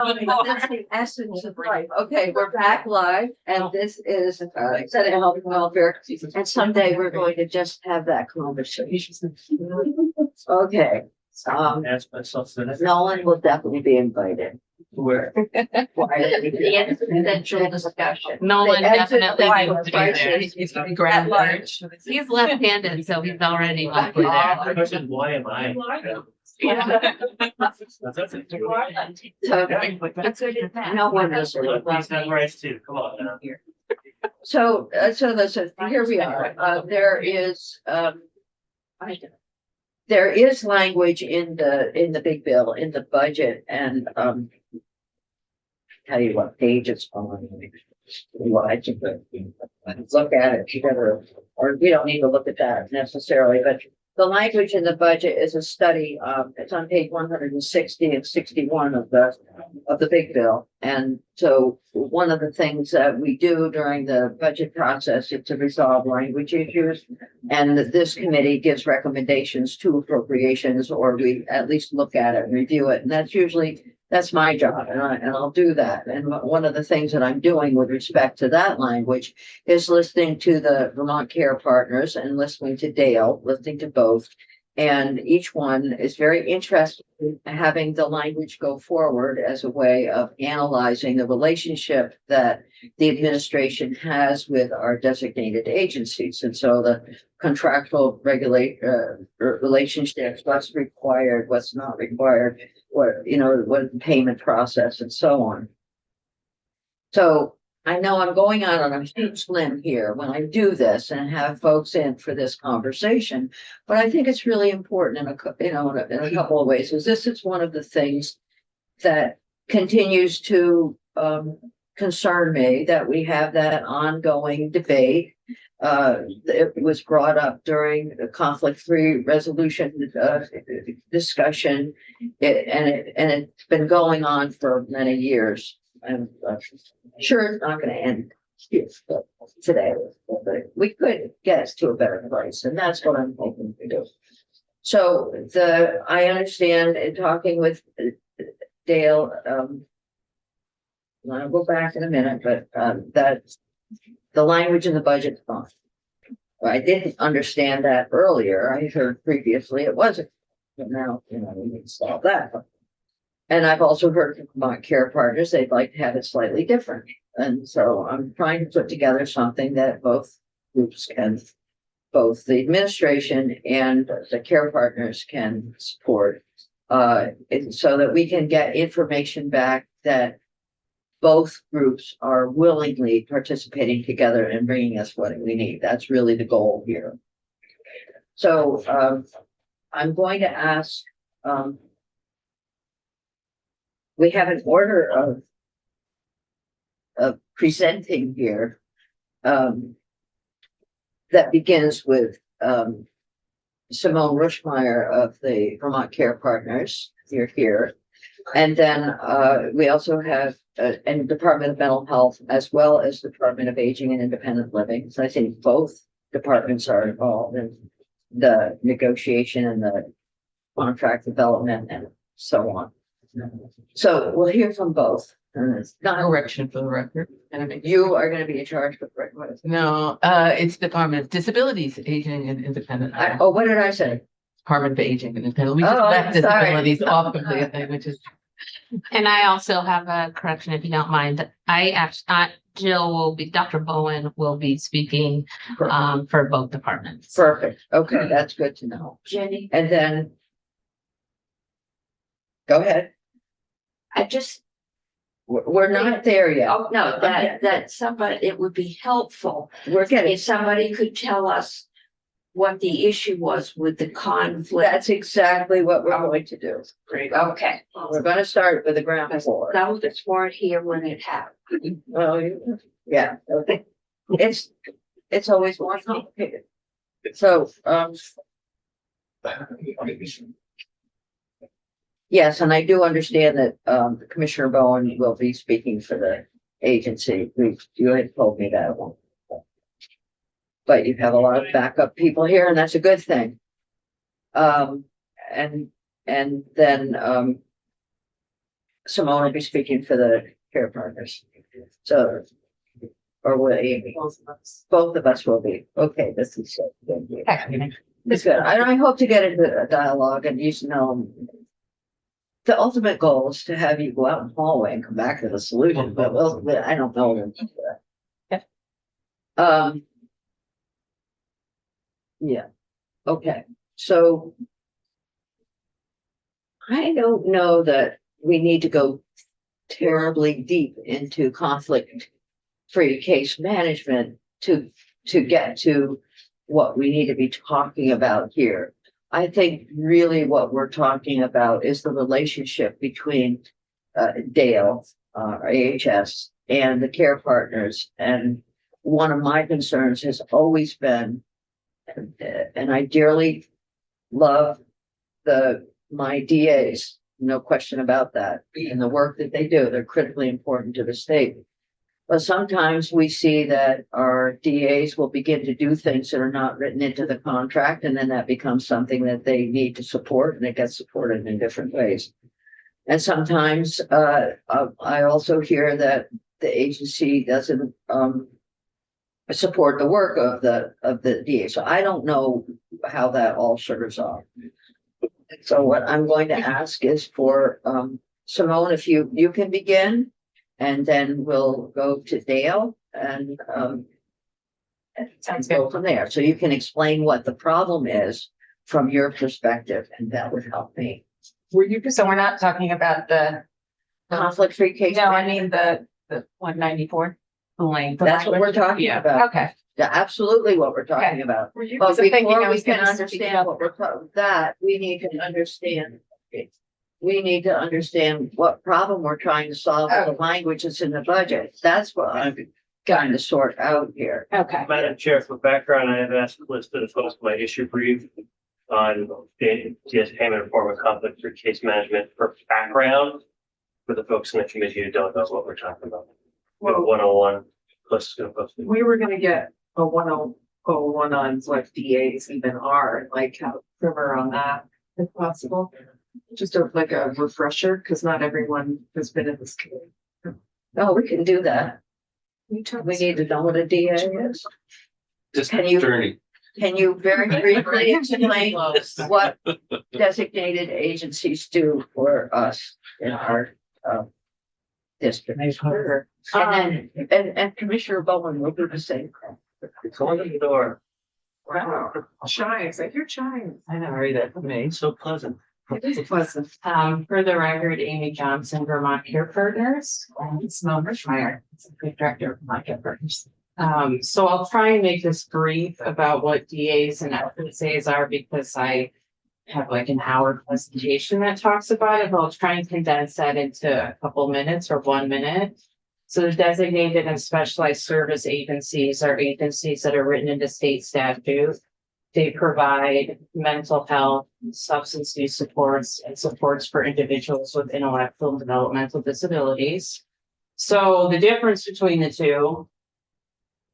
That's the essence of life. Okay, we're back live and this is Senate Health and Welfare. And someday we're going to just have that conversation. Okay, Ask myself the next. Nolan will definitely be invited. Where? The existential discussion. Nolan The exit definitely life needs to be there. crisis He's at grand large. He's left-handed, so he's already likely The there. question, why am I? So, no one knows. He's not rights too, come on now. So listen, here we are. There is language in the big bill, in the budget, and tell you what page it's on. Well, I think look at it together, or we don't need to look at that necessarily, but the language in the budget is a study. It's on page 160 and 61 of the big bill. And so one of the things that we do during the budget process is to resolve language issues. And this committee gives recommendations to appropriations, or we at least look at it and review it. And that's my job, and I'll do that. And one of the things that I'm doing with respect to that language is listening to the Vermont Care Partners and listening to Dale, listening to both. And each one is very interested in having the language go forward as a way of analyzing the relationship that the administration has with our designated agencies. And so the contractual relationships, what's required, what's not required, what the payment process and so on. So I know I'm going out on a huge limb here when I do this and have folks in for this conversation, but I think it's really important in a couple of ways, because this is one of the things that continues to concern me, that we have that ongoing debate. It was brought up during the conflict-free resolution discussion, and it's been going on for many years. I'm sure it's not going to end today, but we could get us to a better place, and that's what I'm hoping to do. So I understand in talking with Dale, I'll go back in a minute, but that the language in the budget is fine. I didn't understand that earlier. I heard previously it wasn't, but now we need to solve that. And I've also heard from Vermont Care Partners they'd like to have it slightly different. And so I'm trying to put together something that both groups can, both the administration and the care partners can support, so that we can get information back that both groups are willingly participating together and bringing us what we need. That's really the goal here. So I'm going to ask, we have an order of presenting here that begins with Simone Rushmeyer of the Vermont Care Partners. You're here. And then we also have and Department of Mental Health, as well as Department of Aging and Independent Living. So I think both departments are involved in the negotiation and the contract development and so on. So we'll hear from both. And it's not Correction for the record. you are going to be in charge of what is it? No, it's Department of Disabilities, Aging and Independent. What did I say? Department of Aging and Independent. We Oh, just left I'm disabilities sorry. off of the thing, which is. And I also have a correction, if you don't mind. Dr. Bowen will be speaking for both departments. Perfect. Okay, that's good to know. Jenny, And then go ahead. We're not there yet. oh, no, that somebody, it would be helpful We're getting. if somebody could tell us what the issue was with the conflict. That's exactly what we're going to do. Great. Okay. We're going to start with the ground floor. Some of us weren't here when it happened. Well, yeah, okay. It's always more complicated. So, yes, and I do understand that Commissioner Bowen will be speaking for the agency. You had told me that one. But you have a lot of backup people here, and that's a good thing. And then Simone will be speaking for the care partners. So, or will Amy? Both of us will be. Okay, this is good. It's good. I hope to get into a dialogue and you know, the ultimate goal is to have you go out in the hallway and come back to the solution, but I don't know. Yeah. Yeah, okay, so I don't know that we need to go terribly deep into conflict-free case management to get to what we need to be talking about here. I think really what we're talking about is the relationship between Dale, AHS, and the care partners. And one of my concerns has always been, and I dearly love my DAs, no question about that, and the work that they do. They're critically important to the state. But sometimes we see that our DAs will begin to do things that are not written into the contract, and then that becomes something that they need to support, and it gets supported in different ways. And sometimes I also hear that the agency doesn't support the work of the DA. So I don't know how that all sugars off. So what I'm going to ask is for Simone, if you can begin, and then we'll go to Dale and go from there. So you can explain what the problem is from your perspective, and that would help me. So we're not talking about the, Conflict-free case. no, I mean the 194. The lane. That's what we're talking about. Okay. Yeah, absolutely what we're talking about. Were you But thinking before I we was can gonna speak understand about- what we're talking, that we need to understand. We need to understand what problem we're trying to solve with the language that's in the budget. That's what I'm trying to sort out here. Okay. Madam Chair, for background, I have asked Melissa to post my issue brief on the DS payment form of conflict for case management for background for the folks in the committee who don't know what we're talking about. Well, 101, plus gonna post it. We were gonna get a 101 on what DAs even are, and like how primer on that, if possible. Just like a refresher, because not everyone has been in this committee. No, we can do that. We We need to know what a DA is. Just Can you- journey. Can you very briefly explain what designated agencies do for us in our district? And then, and Commissioner Bowen will do the same. Come on in the door. Wow, chimes, I hear chimes. I know, read that for me. It's so pleasant. It is pleasant. For the record, Amy Johnson, Vermont Care Partners, and Simone Richmeyer, Executive Director of Vermont Care Partners. So I'll try and make this brief about what DAs and FSAs are, because I have like an hour presentation that talks about it, but I'll try and condense that into a couple minutes or 1 minute. So the designated and specialized service agencies are agencies that are written into state statute. They provide mental health, substance use supports, and supports for individuals with intellectual and developmental disabilities. So the difference between the two,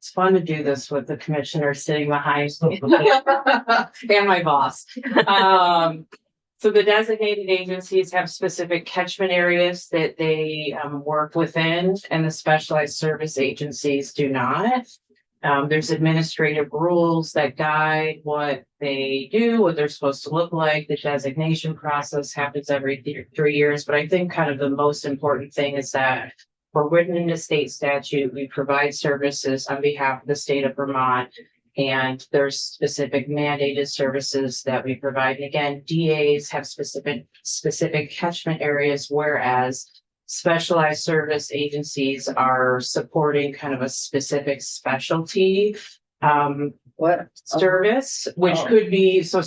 it's fun to do this with the commissioner sitting behind me and my boss. So the designated agencies have specific catchment areas that they work within, and the specialized service agencies do not. There's administrative rules that guide what they do, what they're supposed to look like. The designation process happens every 3 years, but I think kind of the most important thing is that we're written into state statute. We provide services on behalf of the state of Vermont, and there's specific mandated services that we provide. And again, DAs have specific catchment areas, whereas specialized service agencies are supporting kind of a specific specialty What? service, which Oh. could be, so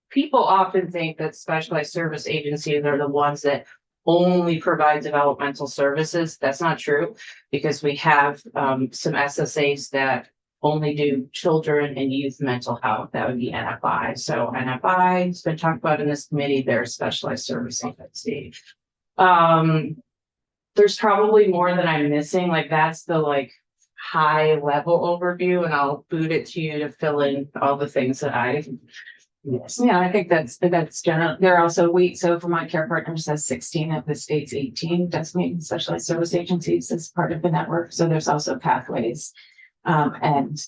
people often think that specialized service agencies are the ones that only provide developmental services. That's not true, because we have some SSAs that only do children and youth mental health. That would be NFI. So NFI has been talked about in this committee. They're a specialized service agency. There's probably more that I'm missing. Like that's the high level overview, and I'll boot it to you to fill in all the things that I Yes, yeah, I think that's general. There are also so Vermont Care Partners has 16 of the state's 18 designated specialized service agencies as part of the network. So there's also pathways. And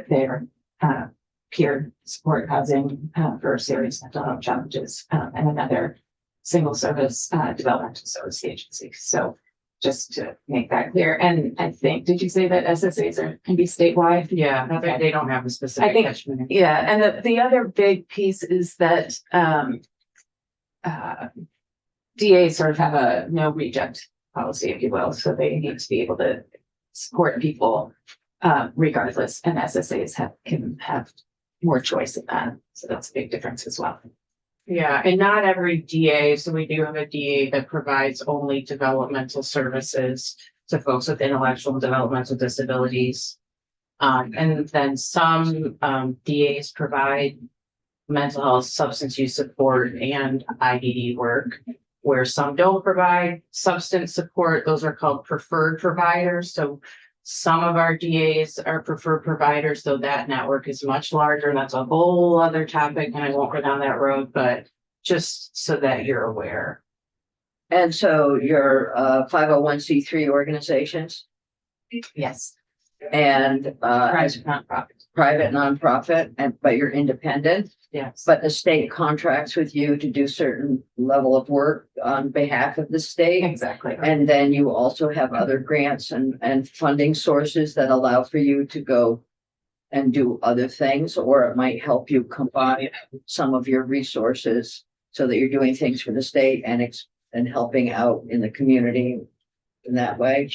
they're peer support housing for serious mental health challenges, and another single service developmental service agency. So just to make that clear. And I think, did you say that SSAs can be statewide? Yeah, Okay. they don't have a specific I think- catchment. Yeah, and the other big piece is that DAs sort of have a no reject policy, if you will, so they need to be able to support people regardless, and SSAs can have more choice in that, so that's a big difference as well. Yeah, and not every DA, so we do have a DA that provides only developmental services to folks with intellectual and developmental disabilities. And then some DAs provide mental health, substance use support and IDD work, where some don't provide substance support. Those are called preferred providers. So some of our DAs are preferred providers, though that network is much larger. That's a whole other topic, and I won't go down that road, but just so that you're aware. And so your 501c3 organizations Yes. and as Private nonprofits. private nonprofit, but you're independent, Yes. but the state contracts with you to do certain level of work on behalf of the state. Exactly. And then you also have other grants and funding sources that allow for you to go and do other things, or it might help you combine some of your resources so that you're doing things for the state and helping out in the community in that way.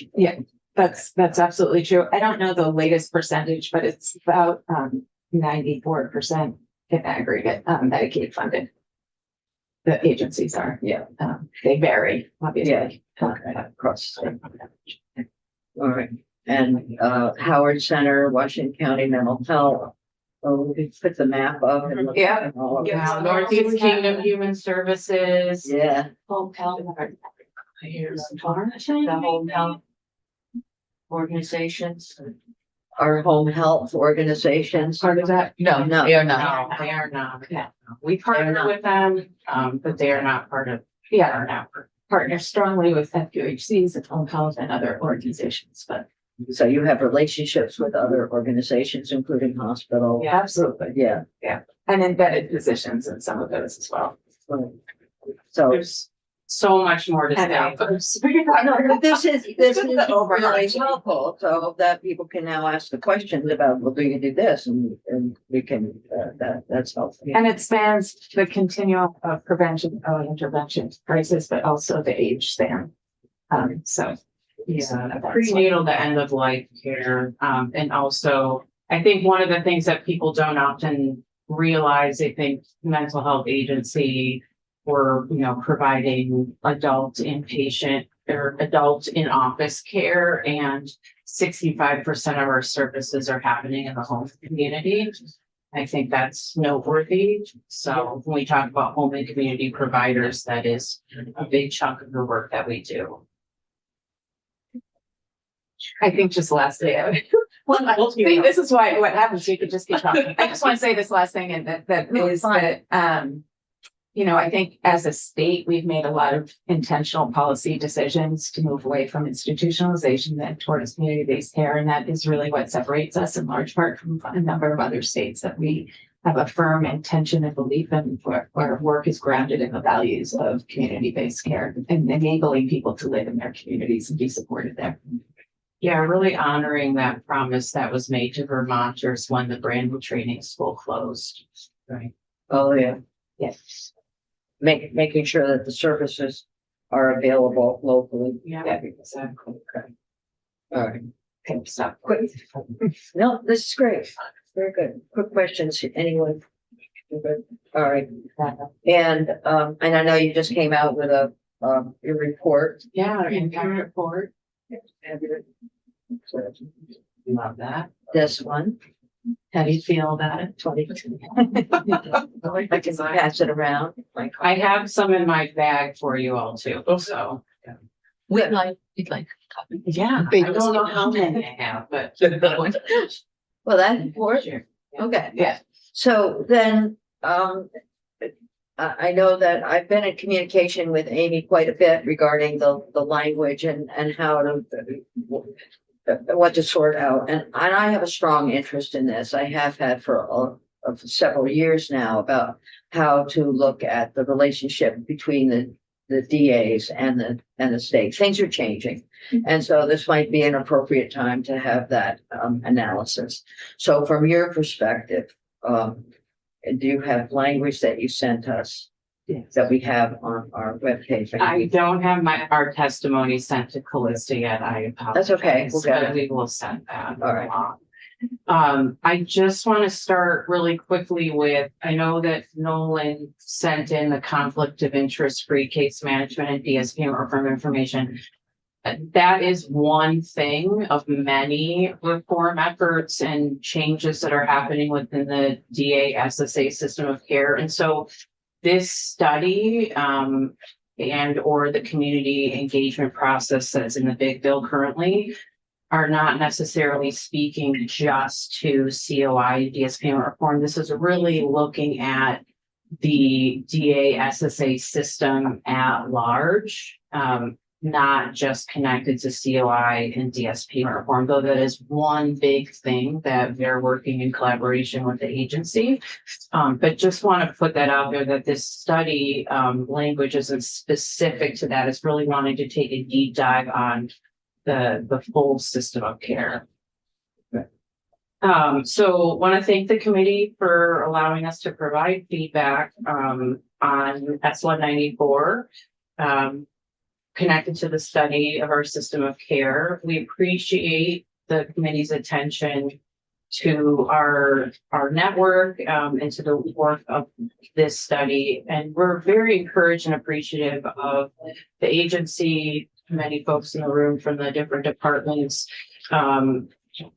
That's absolutely true. I don't know the latest percentage, but it's about 94% in aggregate Medicaid funded. The agencies are, Yeah. they vary, obviously. Okay. Across. All right. And Howard Center, Washington County Mental Health. Oh, we could put the map up and look Yeah. at all of it. Yeah, Northeast Kingdom Human Services. Yeah, Home health. Here's The home health organizations. our home health organizations. Part of that? No, No. they are not. No, they are not. Yeah. We partner not. with them, but they are not part of Yeah, our network. partner strongly with FQHCs and home health and other organizations, but So you have relationships with other organizations, including hospital. yeah, absolutely. Yeah. And embedded positions in some of those as well. So. There's so much more to I know, say. but No, but this is the overall. really helpful, so that people can now ask the questions about, well, do you do this? And we can, that's helpful. And it spans the continuum of prevention, intervention, crisis, but also the age span. So. Yeah, that's prenatal to end of life care. And also, I think one of the things that people don't often realize, I think mental health agency or, providing adult inpatient or adult in office care, and 65% of our services are happening in the home community. I think that's noteworthy. So when we talk about home and community providers, that is a big chunk of the work that we do. I think just lastly, this is why what happens, you could just keep talking. I just want to say this last thing, and that No, is fine. that, I think as a state, we've made a lot of intentional policy decisions to move away from institutionalization and towards community-based care. And that is really what separates us in large part from a number of other states, that we have a firm intention and belief in where our work is grounded in the values of community-based care and enabling people to live in their communities and be supported there. Yeah, really honoring that promise that was made to Vermonters when the brand new training school closed. Right. Oh, yeah. Yes. Making sure that the services are available locally. Yeah, Yeah. exactly. All right. Okay, stop. Quick. No, this is great. Very good. Quick questions, anyone? All right. And I know you just came out with your report. Yeah, our impact report. Love that. This one, How do you feel about it? 22. I can pass it around. I have some in my bag for you all too, so. We'd like. Yeah, I don't know how many I have, but. Well, that's important. Okay. Yeah. So then, I know that I've been in communication with Amy quite a bit regarding the language and how to what to sort out. And I have a strong interest in this. I have had for several years now about how to look at the relationship between the DAs and the state. Things are changing. And so this might be an appropriate time to have that analysis. So from your perspective, do you have language that you sent us that we have on our webpage? I don't have our testimony sent to Callista yet. I apologize. That's okay. We'll get but it. We will send that. All right. I just want to start really quickly with, I know that Nolan sent in the conflict of interest free case management and DSP or firm information. That is one thing of many reform efforts and changes that are happening within the DA SSA system of care. And so this study and or the community engagement process that's in the big bill currently are not necessarily speaking just to COI DSP reform. This is really looking at the DA SSA system at large, not just connected to COI and DSP reform, though that is one big thing that they're working in collaboration with the agency. But just want to put that out there that this study language isn't specific to that. It's really wanting to take a deep dive on the full system of care. So want to thank the committee for allowing us to provide feedback on S194. Connected to the study of our system of care. We appreciate the committee's attention to our network and to the work of this study. And we're very encouraged and appreciative of the agency, many folks in the room from the different departments.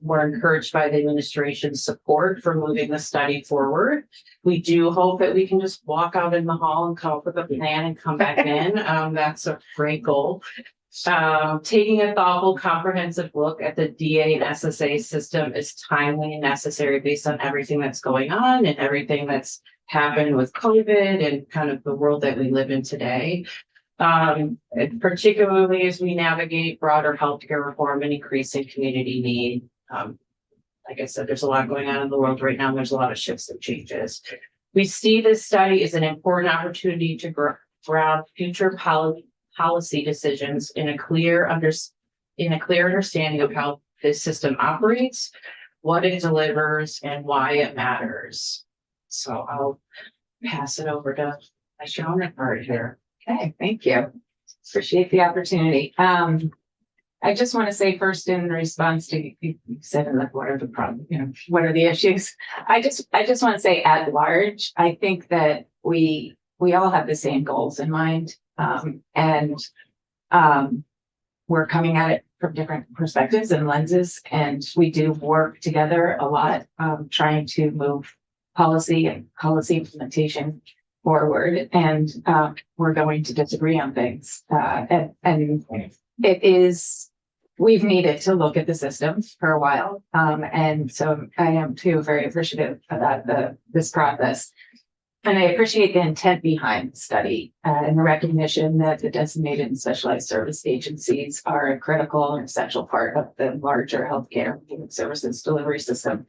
We're encouraged by the administration's support for moving the study forward. We do hope that we can just walk out in the hall and come up with a plan and come back in. That's a great goal. Taking a thoughtful, comprehensive look at the DA and SSA system is timely and necessary based on everything that's going on and everything that's happened with COVID and kind of the world that we live in today. Particularly as we navigate broader healthcare reform and increasing community need. Like I said, there's a lot going on in the world right now. And there's a lot of shifts and changes. We see this study as an important opportunity to ground future policy decisions in a clear understanding of how this system operates, what it delivers, and why it matters. So I'll pass it over to my counterpart here. Okay, thank you. Appreciate the opportunity. I just want to say first in response to you said like what are the problems, what are the issues? I just want to say at large, I think that we all have the same goals in mind. And we're coming at it from different perspectives and lenses, and we do work together a lot, trying to move policy and policy implementation forward, and we're going to disagree on things. And it is, we've needed to look at the system for a while. And so I am too very appreciative about this process. And I appreciate the intent behind the study and the recognition that the designated and specialized service agencies are a critical and essential part of the larger healthcare services delivery system.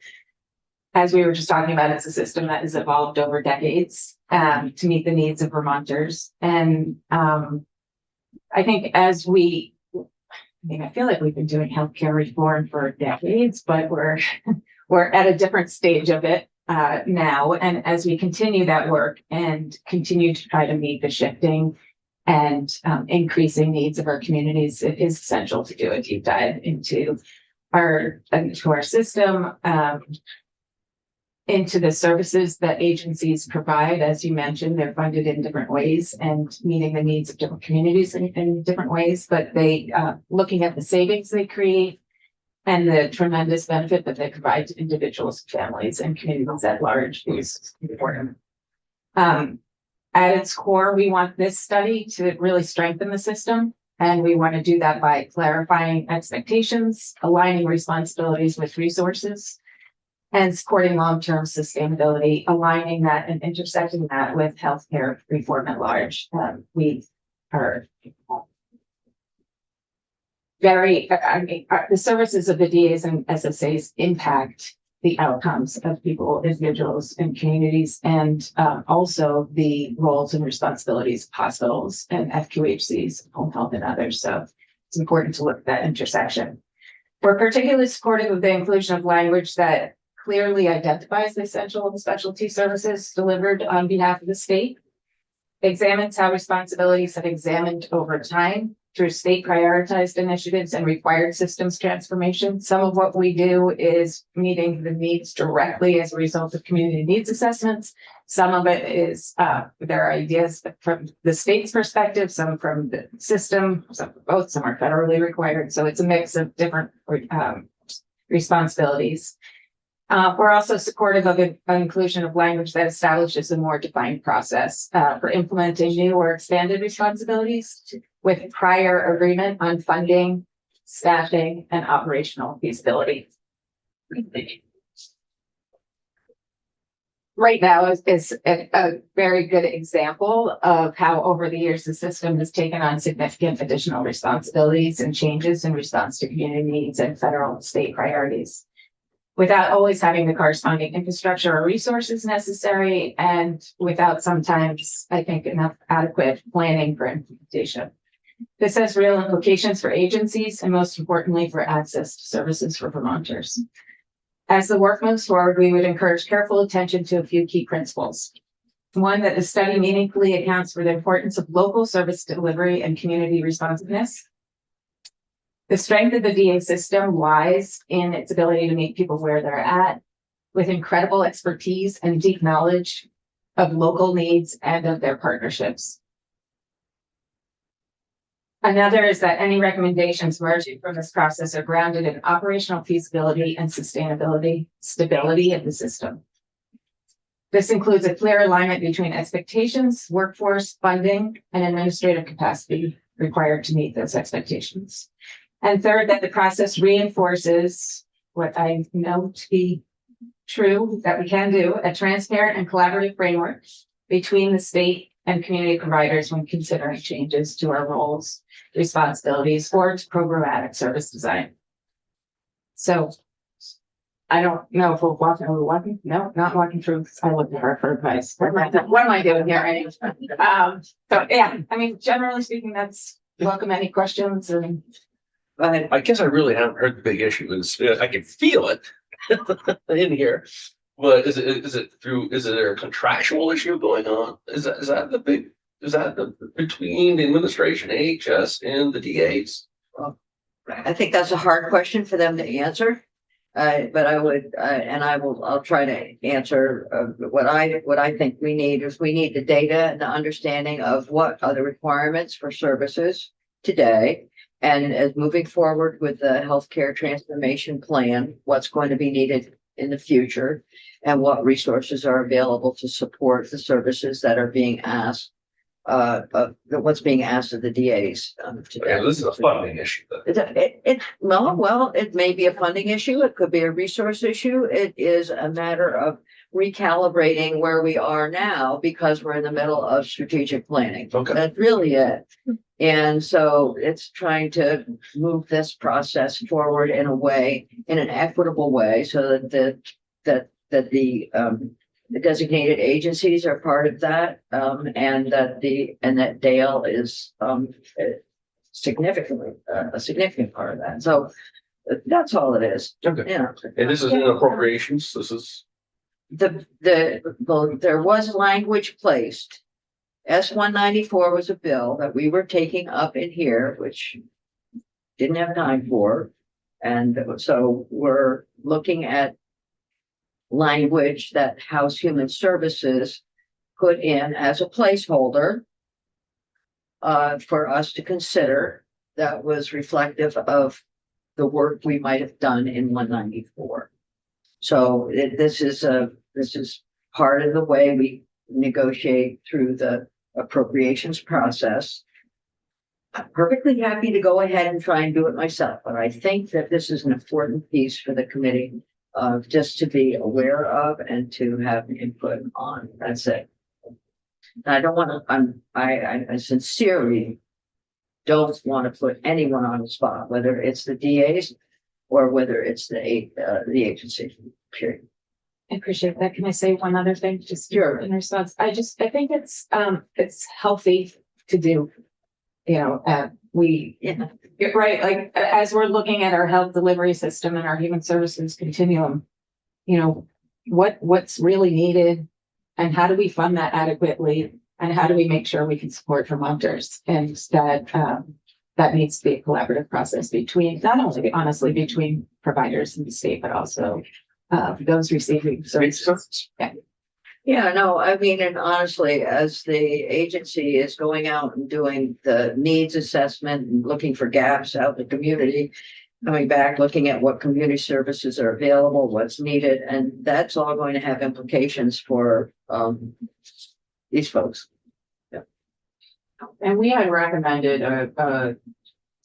As we were just talking about, it's a system that has evolved over decades to meet the needs of Vermonters. And I think I feel like we've been doing healthcare reform for decades, but we're at a different stage of it now. And as we continue that work and continue to try to meet the shifting and increasing needs of our communities, it is essential to do a deep dive into our system, into the services that agencies provide. As you mentioned, they're funded in different ways and meeting the needs of different communities in different ways, but they looking at the savings they create and the tremendous benefit that they provide to individuals, families, and communities at large is important. At its core, we want this study to really strengthen the system, and we want to do that by clarifying expectations, aligning responsibilities with resources, and supporting long-term sustainability, aligning that and intersecting that with healthcare reform at large. We are the services of the DAs and SSAs impact the outcomes of people, individuals, and communities, and also the roles and responsibilities of hospitals and FQHCs, home health, and others. So it's important to look at that intersection. We're particularly supportive of the inclusion of language that clearly identifies the essential and specialty services delivered on behalf of the state, examines how responsibilities have examined over time through state prioritized initiatives and required systems transformation. Some of what we do is meeting the needs directly as a result of community needs assessments. Some of it is there are ideas from the state's perspective, some from the system, some both, some are federally required. So it's a mix of different responsibilities. We're also supportive of an inclusion of language that establishes a more defined process for implementing new or expanded responsibilities with prior agreement on funding, staffing, and operational feasibility. Right now is a very good example of how over the years the system has taken on significant additional responsibilities and changes in response to community needs and federal and state priorities, without always having the corresponding infrastructure or resources necessary, and without sometimes, I think, enough adequate planning for implementation. This has real implications for agencies and most importantly for access to services for Vermonters. As the work moves forward, we would encourage careful attention to a few key principles. One, that the study meaningfully accounts for the importance of local service delivery and community responsiveness. The strength of the DA system lies in its ability to meet people where they're at, with incredible expertise and deep knowledge of local needs and of their partnerships. Another is that any recommendations emerging from this process are grounded in operational feasibility and sustainability, stability of the system. This includes a clear alignment between expectations, workforce, funding, and administrative capacity required to meet those expectations. And third, that the process reinforces what I know to be true, that we can do, a transparent and collaborative framework between the state and community providers when considering changes to our roles, responsibilities, or to programmatic service design. So I don't know if we're walking. No, not walking through. I looked at her for advice. What am I doing here? So yeah, I mean, generally speaking, that's welcome any questions and I guess I really haven't heard the big issue. Is I can feel it in here, but is there a contractual issue going on? Is that the between the administration, AHS, and the DAs? I think that's a hard question for them to answer. But I would, and I'll try to answer what I think we need is we need the data and the understanding of what are the requirements for services today. And as moving forward with the healthcare transformation plan, what's going to be needed in the future and what resources are available to support the services that are being asked, what's being asked of the DAs today. Yeah, this is a funding issue. Well, it may be a funding issue. It could be a resource issue. It is a matter of recalibrating where we are now because we're in the middle of strategic planning. Okay. That's really it. And so it's trying to move this process forward in a way, in an equitable way, so that the designated agencies are part of that, and that Dale is significantly a significant part of that. So that's all it is. Okay. Yeah. And this is in appropriations. This is there was language placed. S-194 was a bill that we were taking up in here, which didn't have time for. And so we're looking at language that House Human Services put in as a placeholder for us to consider that was reflective of the work we might have done in 194. So this is part of the way we negotiate through the appropriations process. I'm perfectly happy to go ahead and try and do it myself, but I think that this is an important piece for the committee just to be aware of and to have input on. That's it. And I don't want to, I sincerely don't want to put anyone on the spot, whether it's the DAs or whether it's the agency, period. I appreciate that. Can I say one other thing? Just Sure. in response, I think it's healthy to do. You know, Yeah. right, like, as we're looking at our health delivery system and our human services continuum, you know, what's really needed and how do we fund that adequately? And how do we make sure we can support Vermonters? And that needs to be a collaborative process between, not only honestly between providers in the state, but also those receiving services. Yeah. Yeah, no, I mean, and honestly, as the agency is going out and doing the needs assessment and looking for gaps out in the community, coming back, looking at what community services are available, what's needed, and that's all going to have implications for these folks. And we had recommended a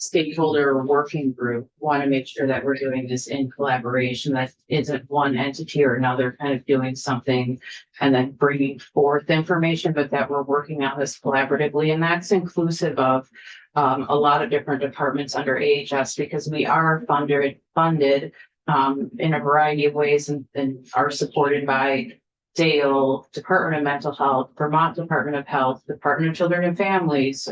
stakeholder working group, want to make sure that we're doing this in collaboration, that isn't one entity or another kind of doing something and then bringing forth information, but that we're working on this collaboratively. And that's inclusive of a lot of different departments under AHS, because we are funded in a variety of ways and are supported by Dale, Department of Mental Health, Vermont Department of Health, Department of Children and Families.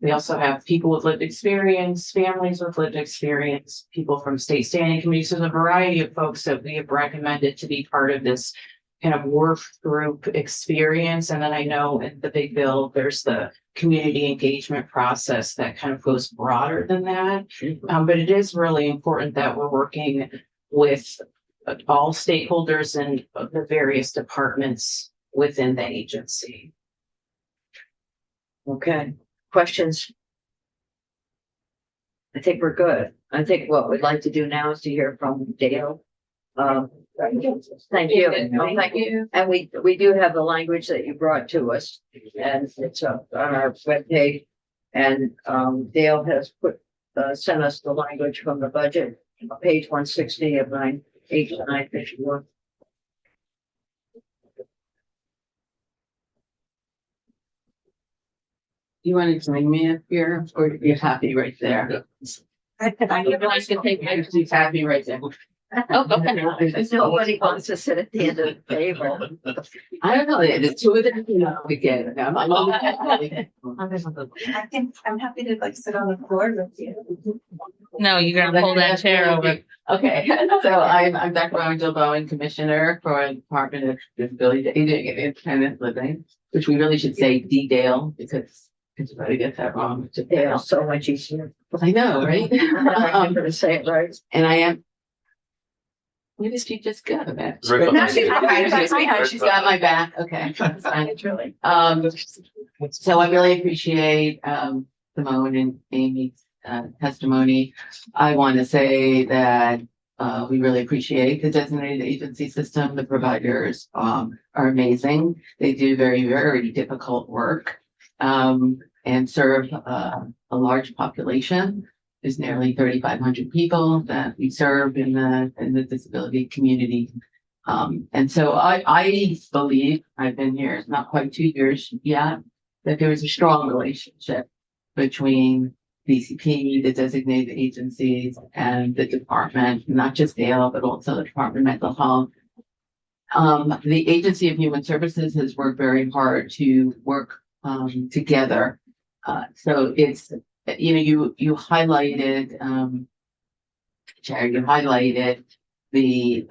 We also have people with lived experience, families with lived experience, people from state standing committees. So there's a variety of folks that we have recommended to be part of this kind of work group experience. And then I know in the big bill, there's the community engagement process that kind of goes broader than that. But it is really important that we're working with all stakeholders and the various departments within the agency. Okay, questions? I think we're good. I think what we'd like to do now is to hear from Dale. Thank you. No, thank you. And we do have the language that you brought to us, and it's up on our webpage. And Dale has sent us the language from the budget, page 160 of 9/8/9/51. You want to join me up here, or you're happy right there? She's happy right there. Nobody wants to sit at the end of the table. I don't know, there's two of them, you know, we get it. I'm I'm happy to like sit on the floor with you. No, you're gonna pull that chair over. Okay, so I'm Dr. Rowan Bowen, Commissioner for Department of Disability Aging and Independent Living, which we really should say D-Dale, because everybody gets that wrong. It's Dale, so much easier. I know, right? I'm gonna say it right. And I am. Where did she just go? Right No, behind she's got my back. Okay. That's fine. Really. So I really appreciate Simone and Amy's testimony. I want to say that we really appreciate the designated agency system. The providers are amazing. They do very, very difficult work and serve a large population. There's nearly 3,500 people that we serve in the disability community. And so I believe, I've been here not quite 2 years yet, that there is a strong relationship between DCP, the designated agencies, and the department, not just Dale, but also the Department of Mental Health. The Agency of Human Services has worked very hard to work together. So it's, you highlighted, Chair, you highlighted the,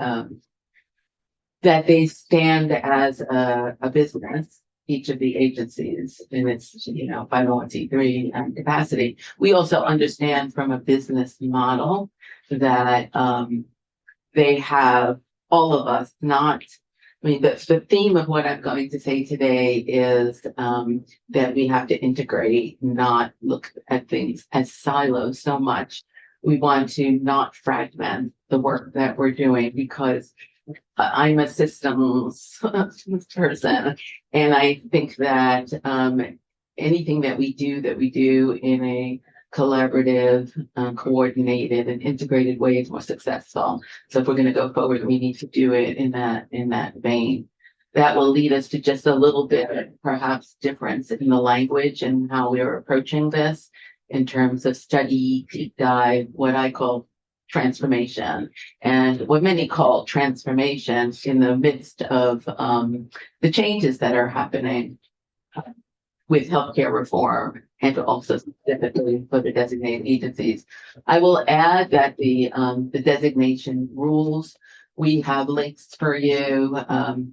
that they stand as a business, each of the agencies in its, 501c3 capacity. We also understand from a business model that they have all of us the theme of what I'm going to say today is that we have to integrate, not look at things as silos so much. We want to not fragment the work that we're doing, because I'm a systems person, and I think that anything that we do in a collaborative, coordinated and integrated way is more successful. So if we're going to go forward, we need to do it in that vein. That will lead us to just a little bit, perhaps difference in the language and how we are approaching this in terms of study, deep dive, what I call transformation, and what many call transformation in the midst of the changes that are happening with healthcare reform and also specifically for the designated agencies. I will add that the designation rules, we have links for you.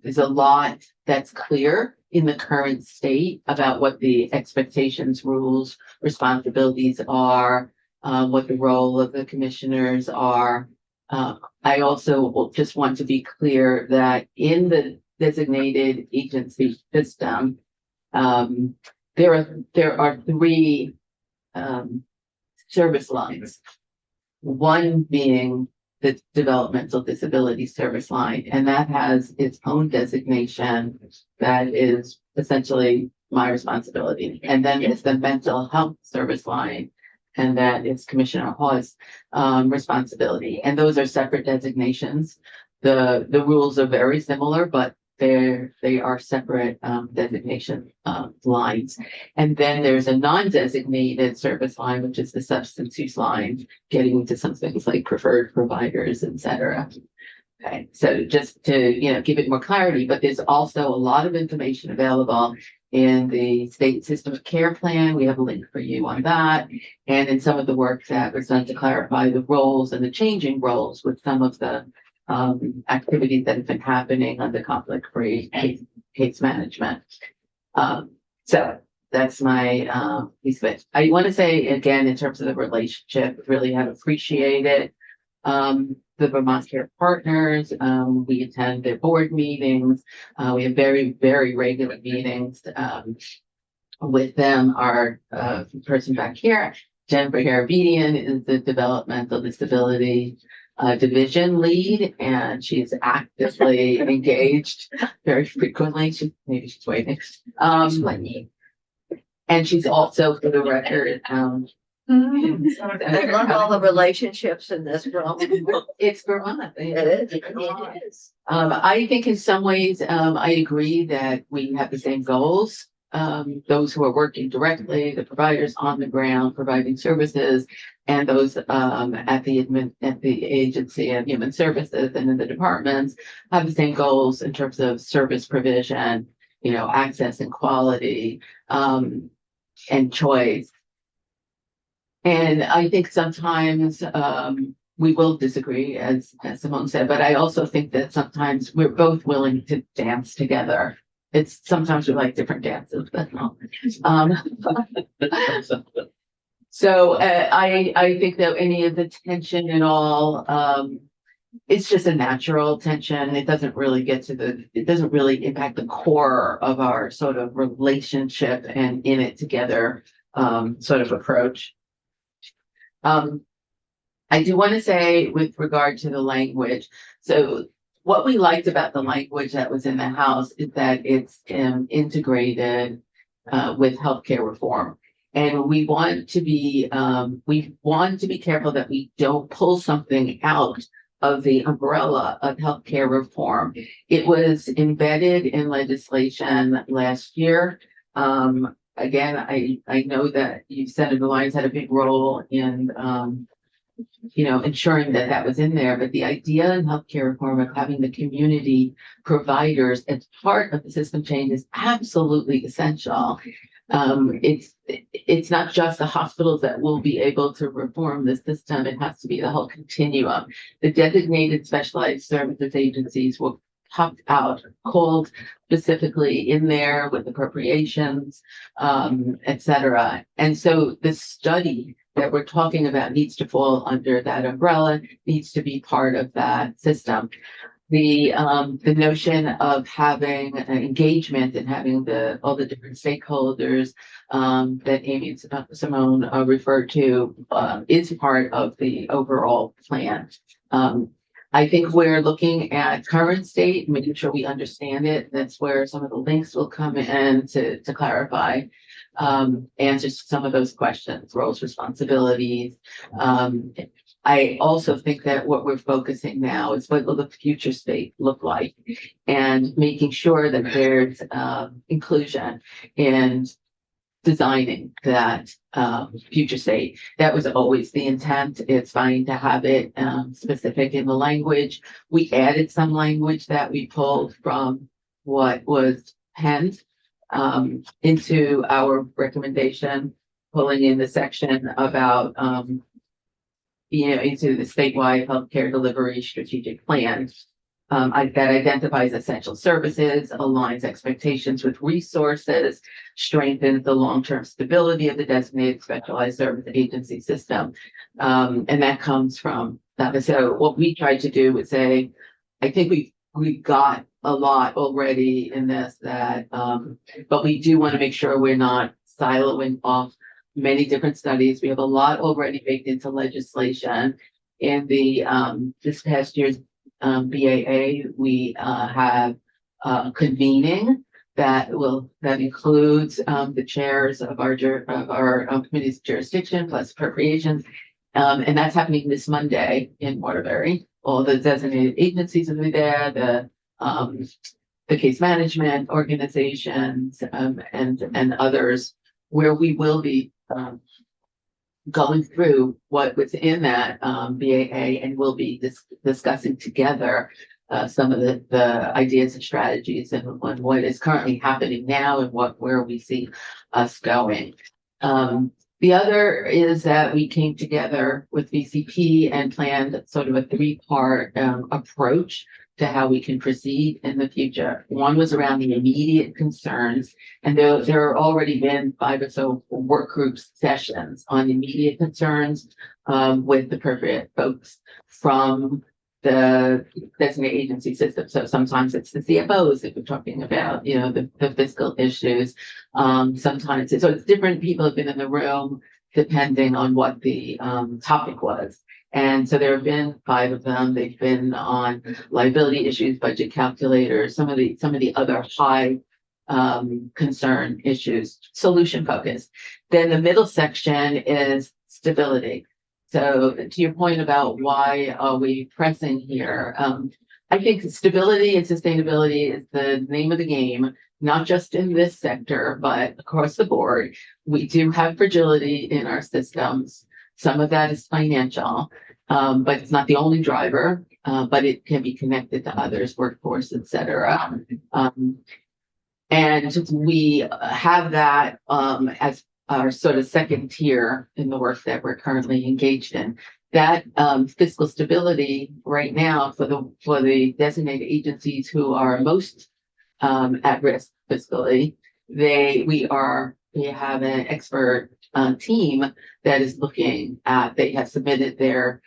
There's a lot that's clear in the current state about what the expectations, rules, responsibilities are, what the role of the commissioners are. I also just want to be clear that in the designated agency system, there are three service lines. One being the developmental disability service line, and that has its own designation that is essentially my responsibility. And then it's the mental health service line, and that is Commissioner Hawes' responsibility. And those are separate designations. The rules are very similar, but they are separate designation lines. And then there's a non-designated service line, which is the substance use line, getting into some things like preferred providers, et cetera. Okay, so just to give it more clarity, but there's also a lot of information available in the state system of care plan. We have a link for you on that, and in some of the work that was done to clarify the roles and the changing roles with some of the activities that have been happening under conflict-free case management. So that's my piece of it. I want to say again, in terms of the relationship, really have appreciated the Vermont Care Partners. We attend their board meetings. We have very, very regular meetings with them. Our person back here, Jennifer Harabedian, is the developmental disability division lead, and she's actively engaged very frequently. Maybe she's waiting. And she's also, for the record, I love all the relationships in this room. it's Vermont. It is. I think in some ways, I agree that we have the same goals. Those who are working directly, the providers on the ground providing services, and those at the agency and human services and in the departments have the same goals in terms of service provision, access and quality, and choice. And I think sometimes we will disagree, as Simone said, but I also think that sometimes we're both willing to dance together. It's sometimes we like different dances, but no. So I think that any of the tension and all, it's just a natural tension. It doesn't really it doesn't really impact the core of our sort of relationship and in it together sort of approach. I do want to say with regard to the language, so what we liked about the language that was in the House is that it's integrated with healthcare reform. And we want to be careful that we don't pull something out of the umbrella of healthcare reform. It was embedded in legislation last year. Again, I know that Senator Lyons had a big role in ensuring that was in there. But the idea in healthcare reform of having the community providers as part of the system change is absolutely essential. It's not just the hospitals that will be able to reform the system. It has to be the whole continuum. The designated specialized services agencies will pop out, called specifically in there with appropriations, et cetera. And so the study that we're talking about needs to fall under that umbrella, needs to be part of that system. The notion of having engagement and having all the different stakeholders that Amy and Simone referred to is part of the overall plan. I think we're looking at current state, making sure we understand it. That's where some of the links will come in to clarify. answers to some of those questions, roles, responsibilities. I also think that what we're focusing now is what will the future state look like, and making sure that there's inclusion in designing that future state. That was always the intent. It's fine to have it specific in the language. We added some language that we pulled from what was penned into our recommendation, pulling in the section about into the statewide healthcare delivery strategic plan. That identifies essential services, aligns expectations with resources, strengthens the long-term stability of the designated specialized service agency system. And that comes from that. So what we tried to do was say, I think we've got a lot already in this that, but we do want to make sure we're not siloing off many different studies. We have a lot already baked into legislation. In the this past year's BAA, we have convening that includes the chairs of our committee's jurisdiction plus appropriations, and that's happening this Monday in Waterbury. All the designated agencies will be there, the case management organizations, and others, where we will be going through what was in that BAA, and we'll be discussing together some of the ideas and strategies and what is currently happening now and where we see us going. The other is that we came together with VCP and planned sort of a 3-part approach to how we can proceed in the future. One was around the immediate concerns, and there are already been 5 or so work group sessions on immediate concerns with appropriate folks from the designated agency system. So sometimes it's the CFOs that we're talking about, the fiscal issues. Sometimes it's different people have been in the room depending on what the topic was. And so there have been 5 of them. They've been on liability issues, budget calculators, some of the other high concern issues, solution focused. Then the middle section is stability. So to your point about why are we pressing here, I think stability and sustainability is the name of the game, not just in this sector, but across the board. We do have fragility in our systems. Some of that is financial, but it's not the only driver, but it can be connected to others, workforce, et cetera. And we have that as our sort of second tier in the work that we're currently engaged in. That fiscal stability right now for the designated agencies who are most at risk fiscally, we have an expert team that is looking at, they have submitted their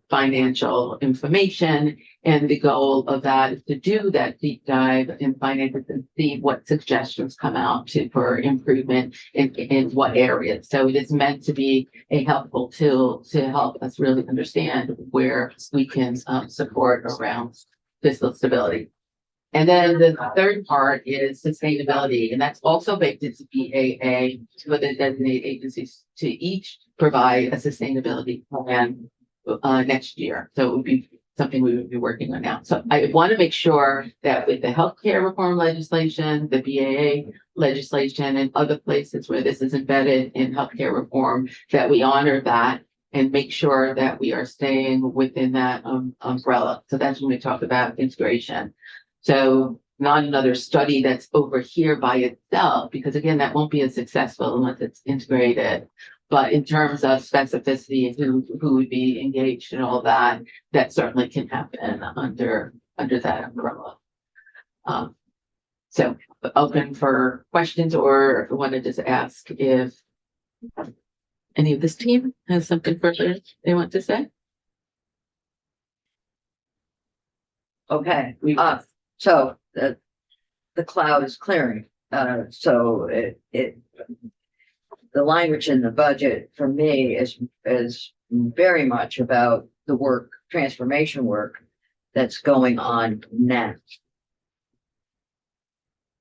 financial information, and the goal of that is to do that deep dive in finances and see what suggestions come out for improvement in what areas. So it is meant to be a helpful tool to help us really understand where we can support around fiscal stability. And then the third part is sustainability, and that's also baked into BAA for the designated agencies to each provide a sustainability plan next year. So it would be something we would be working on now. So I want to make sure that with the healthcare reform legislation, the BAA legislation, and other places where this is embedded in healthcare reform, that we honor that and make sure that we are staying within that umbrella. So that's when we talk about integration. So not another study that's over here by itself, because again, that won't be as successful unless it's integrated. But in terms of specificity and who would be engaged and all that, that certainly can happen under that umbrella. So open for questions, or I want to just ask if any of this team has something further they want to say. Okay, so the cloud is clearing. So the language in the budget for me is very much about the transformation work that's going on now.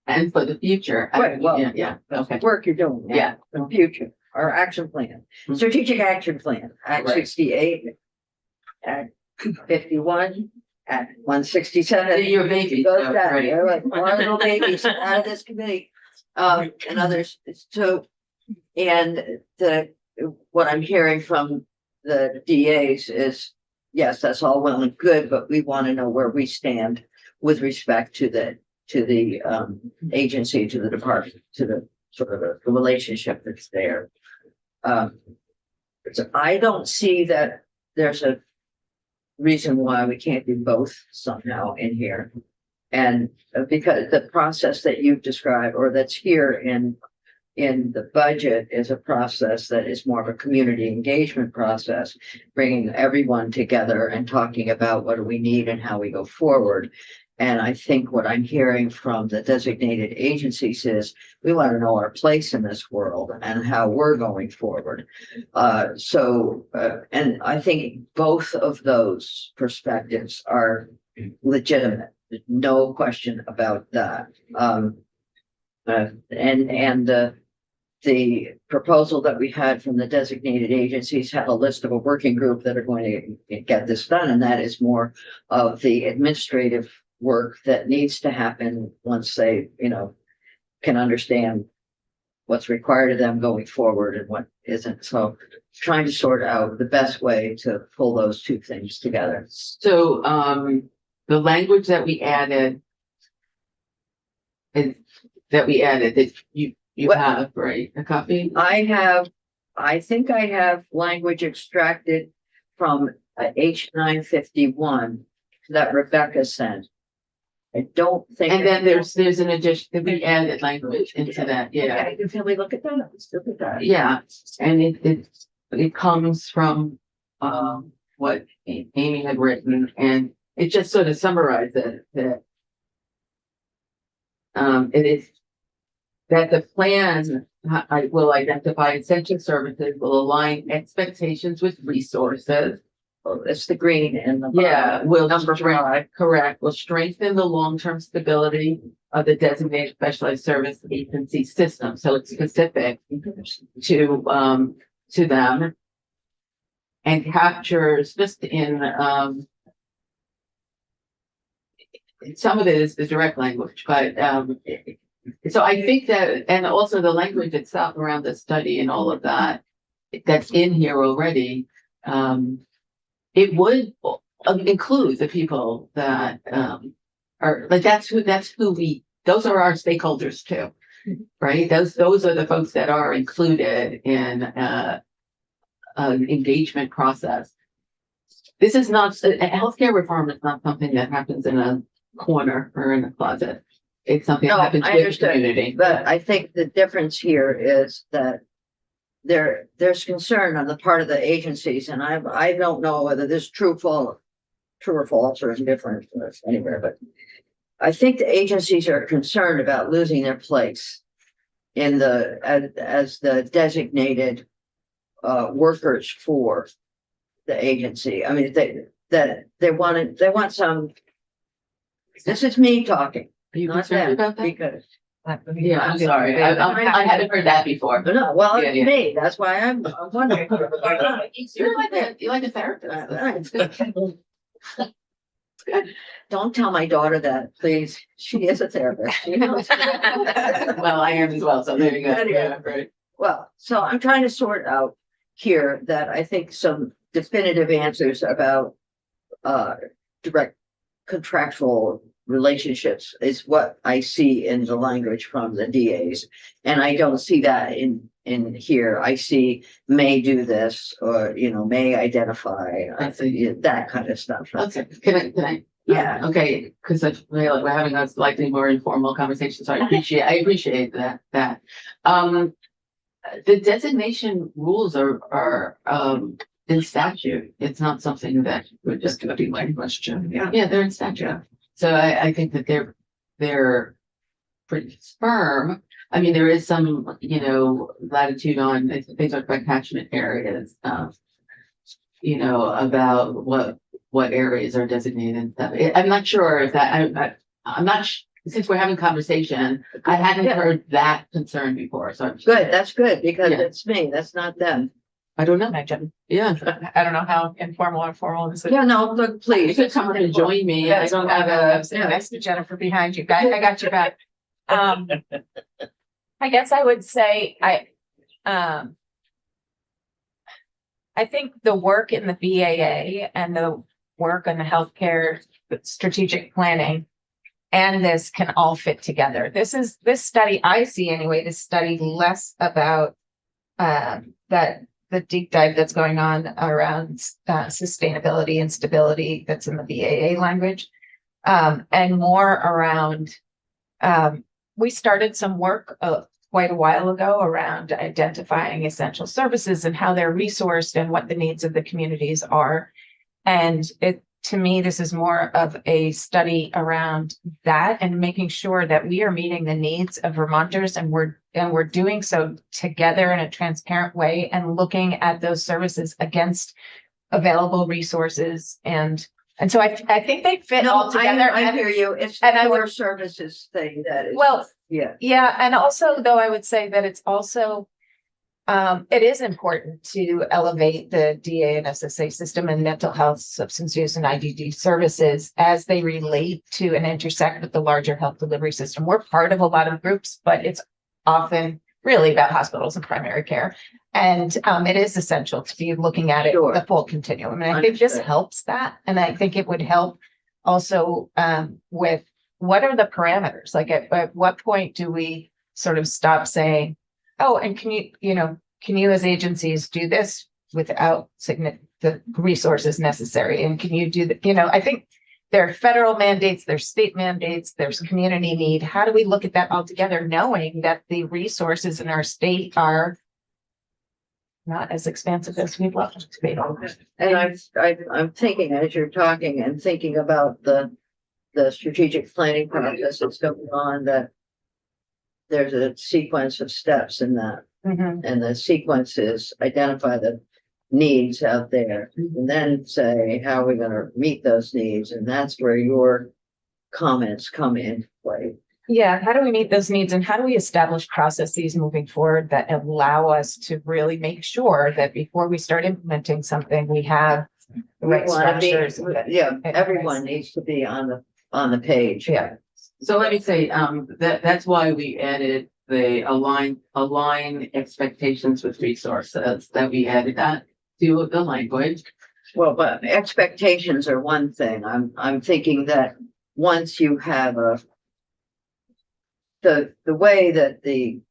and for the future. Right, well, Yeah, okay. Work you're doing. now Yeah. For the future, our action plan, Mhm. strategic action plan, Act Right. 68. Act 51, Act 167. Your baby, Goes so, down. right. They're like one little babies out of this committee, and others, so. And what I'm hearing from the DAs is, yes, that's all well and good, but we want to know where we stand with respect to the agency, to the department, to the sort of the relationship that's there. So I don't see that there's a reason why we can't do both somehow in here. And because the process that you've described, or that's here in the budget, is a process that is more of a community engagement process, bringing everyone together and talking about what do we need and how we go forward. And I think what I'm hearing from the designated agencies is we want to know our place in this world and how we're going forward. And I think both of those perspectives are legitimate. No question about that. The proposal that we had from the designated agencies had a list of a working group that are going to get this done, and that is more of the administrative work that needs to happen once they, can understand what's required of them going forward and what isn't. So trying to sort out the best way to pull those two things together. So, the language that we added that you What- have, right, a copy? I think I have language extracted from H951 that Rebecca sent. I don't think. And then there's an addition, that we added language into that, yeah. Okay, can we look at that? Let's look at that. Yeah, and it comes from, what Amy had written, and it just sort of summarizes that. It is that the plan I will identify essential services, will align expectations with resources. Oh, it's the green and the. Yeah, will Number five. correct, will strengthen the long-term stability of the designated specialized service agency system. So it's specific to them. And captures just in, some of it is the direct language, but, so I think that, and also the language itself around the study and all of that, that's in here already. It would include the people that, are, like, those are our stakeholders too, right? Those are the folks that are included in, an engagement process. This is not, a healthcare reform is not something that happens in a corner or in a closet. It's something that No, happens I with the understand, community. but I think the difference here is that there's concern on the part of the agencies, and I don't know whether this is true or false or indifferent anywhere, but I think the agencies are concerned about losing their place in as the designated workers for the agency. I mean, they want some. This is me talking, Are you not concerned them, about that? because. Yeah, I'm sorry. I hadn't heard that before. No, well, Yeah, it's yeah. me, that's why I'm wondering. You're like a therapist. Don't tell my daughter that, please. She is a therapist. She knows. Well, I am as well, so there you go. Anyway. Yeah, right. Well, so I'm trying to sort out here that I think some definitive answers about direct contractual relationships is what I see in the language from the DAs. And I don't see that in here. I see may do this, or, may identify, I see. that kind of stuff. Okay, can I? Yeah. Okay, because we're having a slightly more informal conversation, so I appreciate that. The designation rules are in statute. It's not something that we're just gonna be like question. Yeah, they're in statute. So I think that they're pretty firm. I mean, there is some, latitude on, they talk about catchment areas, about what areas are designated and stuff. I'm not sure if that, I'm not since we're having conversation, I hadn't Yeah. heard that concern before, so. Good, that's good, because Yeah. it's me, that's not them. I don't know. Yeah. I don't know how informal or formal this is. Yeah, no, look, You please. could come up and join me. I don't have a. Sitting next to Jennifer behind you. I got your back. I guess I would say I think the work in the BAA and the work on the healthcare strategic planning and this can all fit together. This study, I see anyway, this study less about the deep dive that's going on around sustainability and stability that's in the BAA language, and more around we started some work quite a while ago around identifying essential services and how they're resourced and what the needs of the communities are. And to me, this is more of a study around that and making sure that we are meeting the needs of Vermonters, and we're doing so together in a transparent way and looking at those services against available resources. And so I think they fit all together. I hear you, it's and I the would- core services thing that is. Well, Yeah, yeah, and also though I would say that it's also it is important to elevate the DA and SSA system and mental health, substance use, and IDD services as they relate to and intersect with the larger health delivery system. We're part of a lot of groups, but it's often really about hospitals and primary care. And it is essential to be looking at it, Sure. the full continuum. And I think this Understood. helps that. And I think it would help also with what are the parameters? Like at what point do we sort of stop saying, oh, and can you as agencies do this without the resources necessary? And can you do that? I think there are federal mandates, there's state mandates, there's community need. How do we look at that all together, knowing that the resources in our state are not as expansive as we'd love them to be? and I'm thinking as you're talking and thinking about the strategic planning process that's going on, that there's a sequence of steps in that. Mhm. And the sequence is identify the needs out there and then say, how are we gonna meet those needs? And that's where your comments come into play. Yeah, how do we meet those needs and how do we establish processes moving forward that allow us to really make sure that before we start implementing something, we have the right We wanna be- structures? Yeah, and- everyone needs to be on the page. Yeah. So let me say, that's why we added the align expectations with resources, that we added that to the language. Well, but expectations are one thing. I'm thinking that once you have the way that the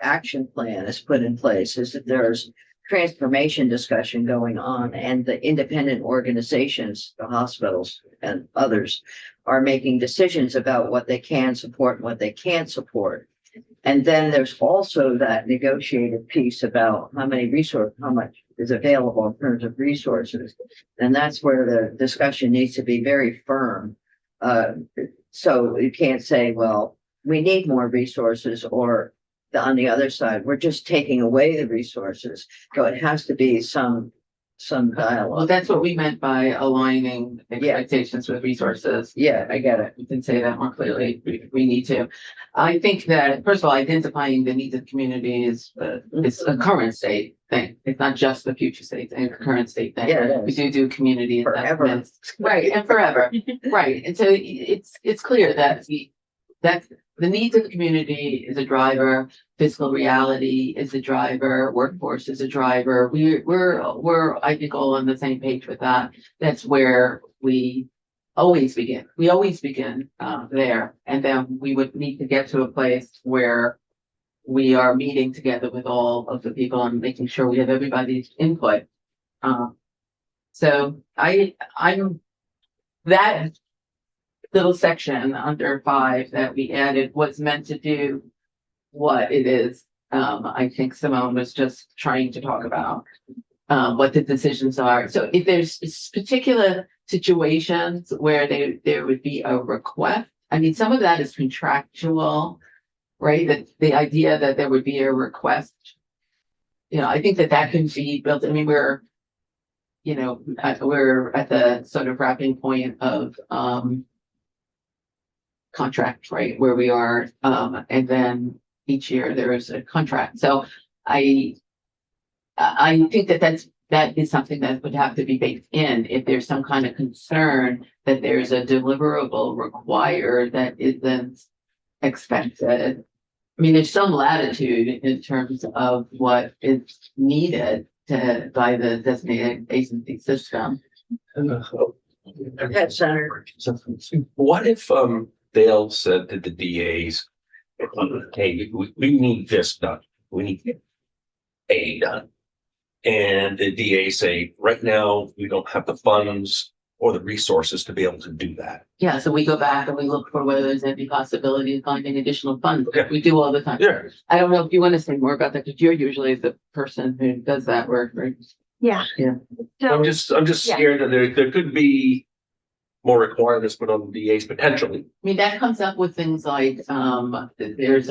action plan is put in place is that there's transformation discussion going on, and the independent organizations, the hospitals and others, are making decisions about what they can support and what they can't support. And then there's also that negotiated piece about how much is available in terms of resources. And that's where the discussion needs to be very firm. So you can't say, well, we need more resources, or on the other side, we're just taking away the resources. So it has to be some Well, dialogue. that's what we meant by aligning expectations with resources. Yeah, I get it. We can say that more clearly. We need to. I think that, first of all, identifying the needs of the community is a current state thing. It's not just the future state thing, it's a current state thing. Yeah, it We is. do community Forever. assessments. Right, and forever. Right. And so it's clear that the needs of the community is a driver, fiscal reality is a driver, workforce is a driver. We're, I think, all on the same page with that. That's where we always begin. We always begin there. And then we would need to get to a place where we are meeting together with all of the people and making sure we have everybody's input. So I'm that little section under 5 that we added was meant to do what it is. I think Simone was just trying to talk about what the decisions are. So if there's particular situations where there would be a request, I mean, some of that is contractual, right? That the idea that there would be a request, I think that can be built. I mean, we're at the sort of wrapping point of contract, right, where we are, and then each year there is a contract. So I think that is something that would have to be baked in if there's some kind of concern that there's a deliverable required that isn't expected. I mean, there's some latitude in terms of what is needed by the designated agency system. Pet center. What if, Dale said to the DAs, hey, we need this done, we need A done. And the DA say, right now, we don't have the funds or the resources to be able to do that. Yeah, so we go back and we look for whether there's any possibility of finding additional funds. Okay. We do all the time. Yeah. I don't know if you want to say more about that, because you're usually the person who does that work, right? Yeah. Yeah. I'm just Yeah. scared that there could be more requirements put on the DAs potentially. I mean, that comes up with things like, there's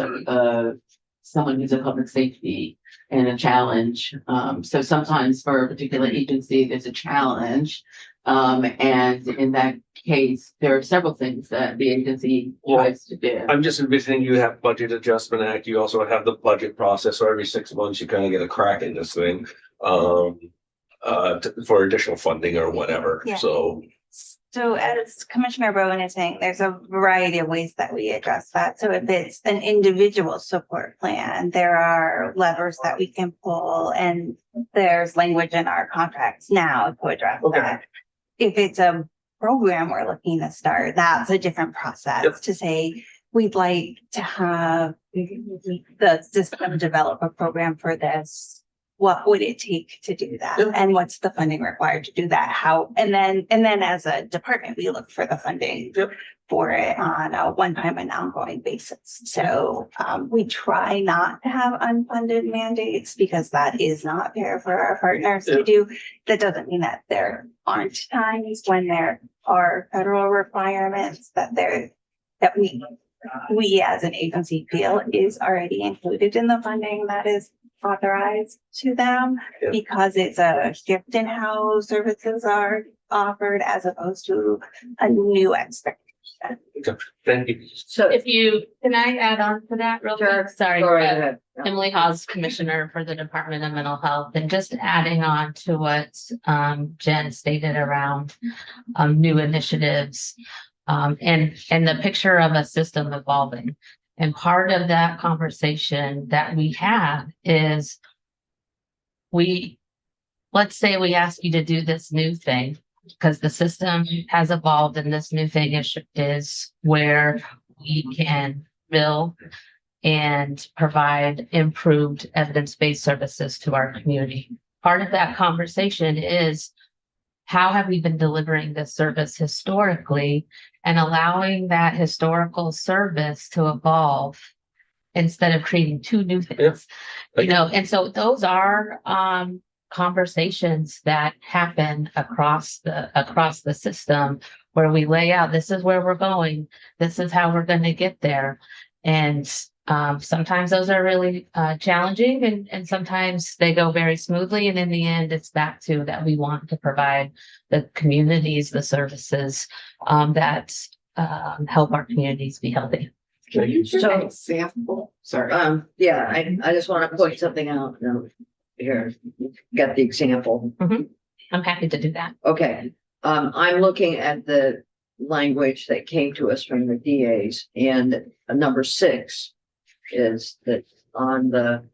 someone who's a public safety and a challenge. So sometimes for a particular agency, there's a challenge. And in that case, there are several things that the agency tries to do. I'm just envisioning you have Budget Adjustment Act, you also have the budget process, so every 6 months you kind of get a crack in this thing. For additional funding or whatever, Yeah. so. So as Commissioner Bowen is saying, there's a variety of ways that we address that. So if it's an individual support plan, there are levers that we can pull, and there's language in our contracts now to address Okay. that. If it's a program we're looking to start, that's a different process. Yep. To say, we'd like to have the system develop a program for this. What would it take to do that? Yep. And what's the funding required to do that? How, and then as a department, we look for the funding Yep. for it on a one-time and ongoing basis. So we try not to have unfunded mandates, because that is not fair for our partners to Yep. do. That doesn't mean that there aren't times when there are federal requirements that we as an agency feel is already included in the funding that is authorized to them, Yeah. because it's a shift in how services are offered as opposed to a new expectation. Thank you. So, Can I add on to that real Sure. quick? Sorry. go right ahead. Emily Hawes, Commissioner for the Department of Mental Health, and just adding on to what Jen stated around new initiatives and the picture of a system evolving. And part of that conversation that we have is let's say we ask you to do this new thing, because the system has evolved and this new thing is where we can bill and provide improved evidence-based services to our community. Part of that conversation is, how have we been delivering this service historically, and allowing that historical service to evolve instead of creating two new things? Yeah. You know, and so those are conversations that happen across the system, where we lay out, this is where we're going, this is how we're going to get there. And sometimes those are really challenging, and sometimes they go very smoothly. And in the end, it's back to that we want to provide the communities the services that help our communities be healthy. Can you give So- an example? Sorry. Yeah, I just want to point something out. Here, got the example. I'm happy to do that. Okay, I'm looking at the language that came to us from the DAs, and number 6 is that on the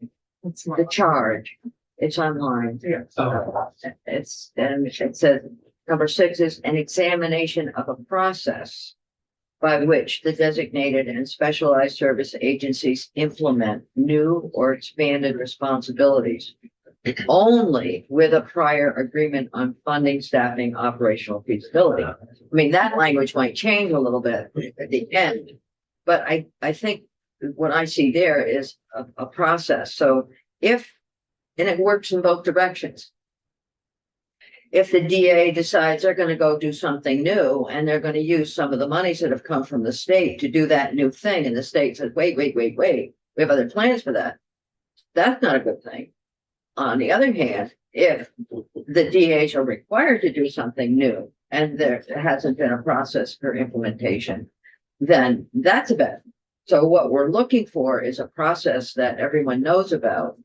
charge. It's online. Yeah. And it says, number 6 is an examination of a process by which the designated and specialized service agencies implement new or expanded responsibilities only with a prior agreement on funding, staffing, operational feasibility. I mean, that language might change a little bit at the end, but I think what I see there is a process. So and it works in both directions. If the DA decides they're going to go do something new, and they're going to use some of the monies that have come from the state to do that new thing, and the state says, wait, we have other plans for that. That's not a good thing. On the other hand, if the DAs are required to do something new and there hasn't been a process for implementation, then that's a benefit. So what we're looking for is a process that everyone knows about.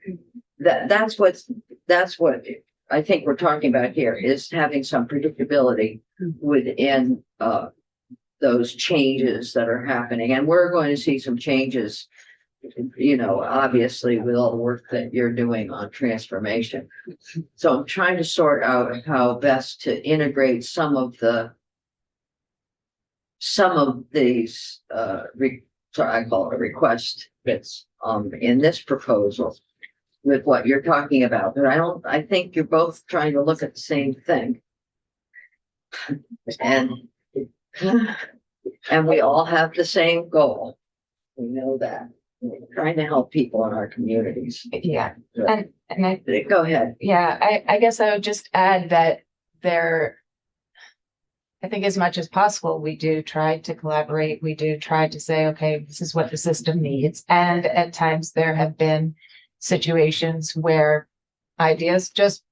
That's what I think we're talking about here, is having some predictability within those changes that are happening. And we're going to see some changes, you know, obviously with all the work that you're doing on transformation. So I'm trying to sort out how best to integrate some of these I call it a request bits in this proposal with what you're talking about. But I think you're both trying to look at the same thing. And we all have the same goal. We know that. We're trying to help people in our communities. Yeah, and I, Go ahead. yeah, I guess I would just add that I think as much as possible, we do try to collaborate. We do try to say, okay, this is what the system needs. And at times there have been situations where ideas just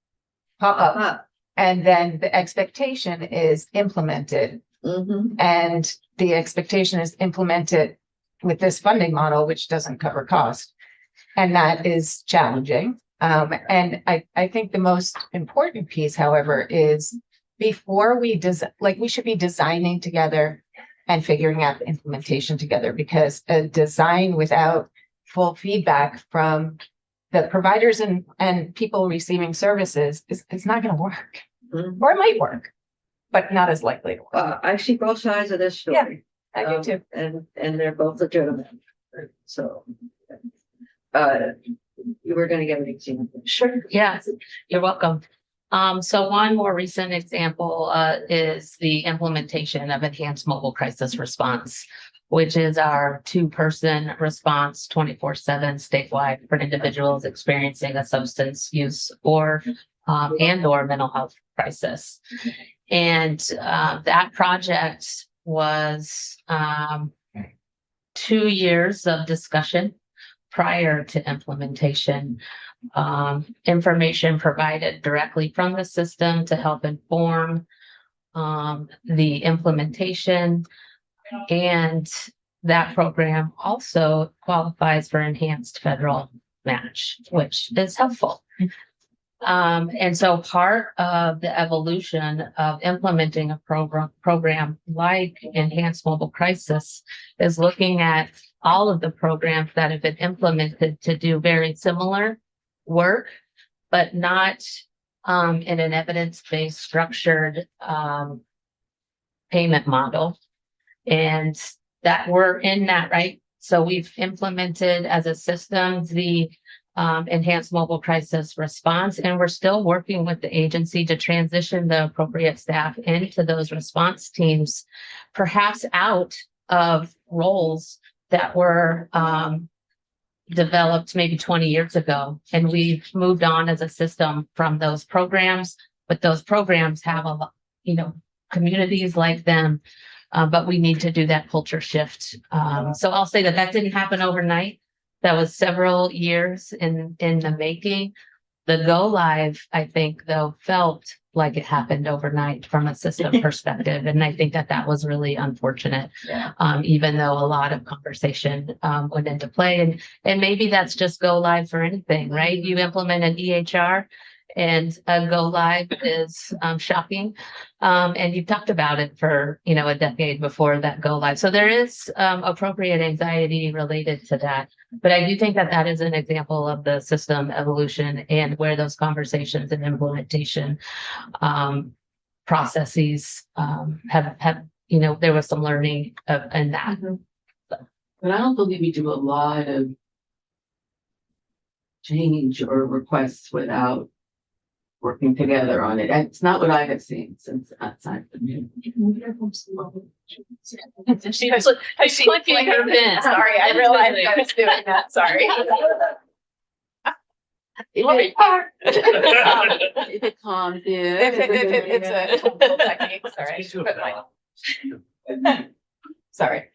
pop up and then the expectation is implemented. Mhm. And the expectation is implemented with this funding model, which doesn't cover cost. And that is challenging. And I think the most important piece, however, is before we we should be designing together and figuring out the implementation together, because a design without full feedback from the providers and people receiving services is not going to work. Mhm. Or it might work, but not as likely to work. I see both sides of this story. I do too. And they're both legitimate. So, you were gonna give an example. Sure, yes, you're welcome. So one more recent example is the implementation of enhanced mobile crisis response, which is our 2-person response 24/7 statewide for individuals experiencing a substance use or and/or mental health crisis. And that project was 2 years of discussion prior to implementation, information provided directly from the system to help inform the implementation. And that program also qualifies for enhanced federal match, which is helpful. And so part of the evolution of implementing a program like Enhanced Mobile Crisis is looking at all of the programs that have been implemented to do very similar work, but not in an evidence-based structured payment model. And that we're in that, right? So we've implemented as a system the enhanced mobile crisis response, and we're still working with the agency to transition the appropriate staff into those response teams, perhaps out of roles that were developed maybe 20 years ago. And we've moved on as a system from those programs, but those programs have a lot, communities like them. But we need to do that culture shift. So I'll say that didn't happen overnight. That was several years in the making. The go live, I think, though, felt like it happened overnight from a system perspective. And I think that was really unfortunate, even though a lot of conversation went into play. And maybe that's just go live for anything, right? You implement an EHR and a go live is shocking. And you've talked about it for, a decade before that go live. So there is appropriate anxiety related to that. But I do think that is an example of the system evolution and where those conversations and implementation processes have, there was some learning in that. But I don't believe we do a lot of change or requests without working together on it. And it's not what I have seen since outside the meeting. She's clicking her pen. Sorry, I realized I was doing that. Sorry. If it calms you. If it's a helpful technique, sorry. Sorry.